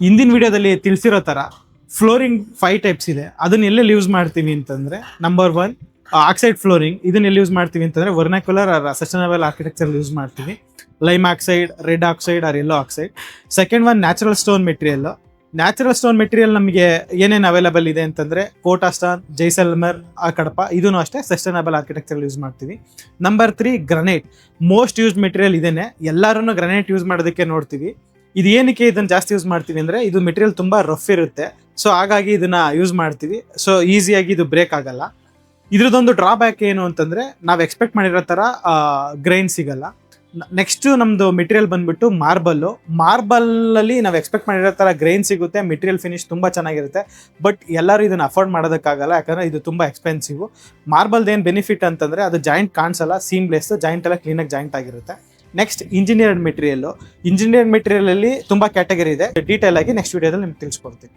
ಹಿಂದಿನ ವಿಡಿಯೋದಲ್ಲಿ ತಿಳಿಸಿರೋ ಥರ ಫ್ಲೋರಿಂಗ್ 5 ಟೈಪ್ಸ್ ಇದೆ. ಅದನ್ನ ಎಲ್ಲೆಲ್ಲಿ ಯೂಸ್ ಮಾಡ್ತೀವಿ ಅಂತಂದರೆ, ನಂಬರ್ 1 ಆಕ್ಸೈಡ್ ಫ್ಲೋರಿಂಗ್. ಇದನ್ನ ಎಲ್ಲಿ ಯೂಸ್ ಮಾಡ್ತೀವಿ ಅಂತಂದರೆ vernacular or sustainable architecture use ಮಾಡ್ತೀವಿ. Lime oxide, red oxide or yellow oxide. Second one natural stone material. Natural stone material ನಮಗೆ ಏನೇನು ಅವೈಲೇಬಲ್ ಇದೆ ಅಂತಂದರೆ ಕೋಟಾ ಸ್ಟೋನ್, ಜೈಸಲ್ಮರ್, ಕಡಪ. ಇದೂ ಅಷ್ಟೇ ಸಸ್ಟೈನಬಲ್ ಆರ್ಕಿಟೆಕ್ಚರ್ ಯೂಸ್ ಮಾಡ್ತೀವಿ. Number 3 granite. Most used material ಇದೇನೆ. ಎಲ್ಲರೂ ಗ್ರನೈಟ್ ಯೂಸ್ ಮಾಡೋದಕ್ಕೆ ನೋಡ್ತೀವಿ. ಇದು ಏನಕ್ಕೆ ಇದನ್ನು ಜಾಸ್ತಿ ಯೂಸ್ ಮಾಡ್ತೀವಿ ಅಂದರೆ, ಇದು ಮೆಟೀರಿಯಲ್ ತುಂಬ ರಫ್ ಇರುತ್ತೆ. ಸೊ ಹಾಗಾಗಿ ಇದನ್ನು ಯೂಸ್ ಮಾಡ್ತೀವಿ. ಸೊ ಈಸಿಯಾಗಿ ಇದು ಬ್ರೇಕ್ ಆಗಲ್ಲ. ಇದ್ರದ್ದೊಂದು ಡ್ರಾಬ್ಯಾಕ್ ಏನು ಅಂತಂದರೆ, ನಾವು ಎಕ್ಸ್ಪೆಕ್ಟ್ ಮಾಡಿರೋ ಥರ ಗ್ರೈನ್ ಸಿಗಲ್ಲ. ನೆಕ್ಸ್ಟು ನಮ್ಮದು ಮೆಟೀರಿಯಲ್ ಬಂದುಬಿಟ್ಟು ಮಾರ್ಬಲ್ಲು. ಮಾರ್ಬಲಲ್ಲಿ ನಾವು ಎಕ್ಸ್ಪೆಕ್ಟ್ ಮಾಡಿರೋ ಥರ ಗ್ರೈನ್ ಸಿಗುತ್ತೆ, ಮೆಟೀರಿಯಲ್ ಫಿನಿಶ್ ತುಂಬ ಚೆನ್ನಾಗಿರುತ್ತೆ. ಬಟ್ ಎಲ್ಲರೂ ಇದನ್ನು ಅಫೋರ್ಡ್ ಮಾಡೋದಕ್ಕಾಗಲ್ಲ, ಯಾಕಂದರೆ ಇದು ತುಂಬ ಎಕ್ಸ್ಪೆನ್ಸಿವು. ಮಾರ್ಬಲ್ದು ಏನು ಬೆನಿಫಿಟ್ ಅಂತಂದರೆ, ಅದು ಜಾಯಿಂಟ್ ಕಾಣಿಸಲ್ಲ, ಸೀಮ್ಲೆಸ್, ಜಾಯಿಂಟ್ ಎಲ್ಲ ಕ್ಲೀನಾಗಿ ಜಾಯಿಂಟ್ ಆಗಿರುತ್ತೆ. Next engineered material. ಇಂಜಿನಿಯರ್ಡ್ ಮೆಟೀರಿಯಲಲ್ಲಿ ತುಂಬ ಕ್ಯಾಟಗರಿ ಇದೆ. ಡೀಟೇಲ್ ಆಗಿ ನೆಕ್ಸ್ಟ್ ವೀಡಿಯೋದಲ್ಲಿ ನಿಮ್ಗೆ ತಿಳಿಸ್ಕೊಡ್ತೀನಿ.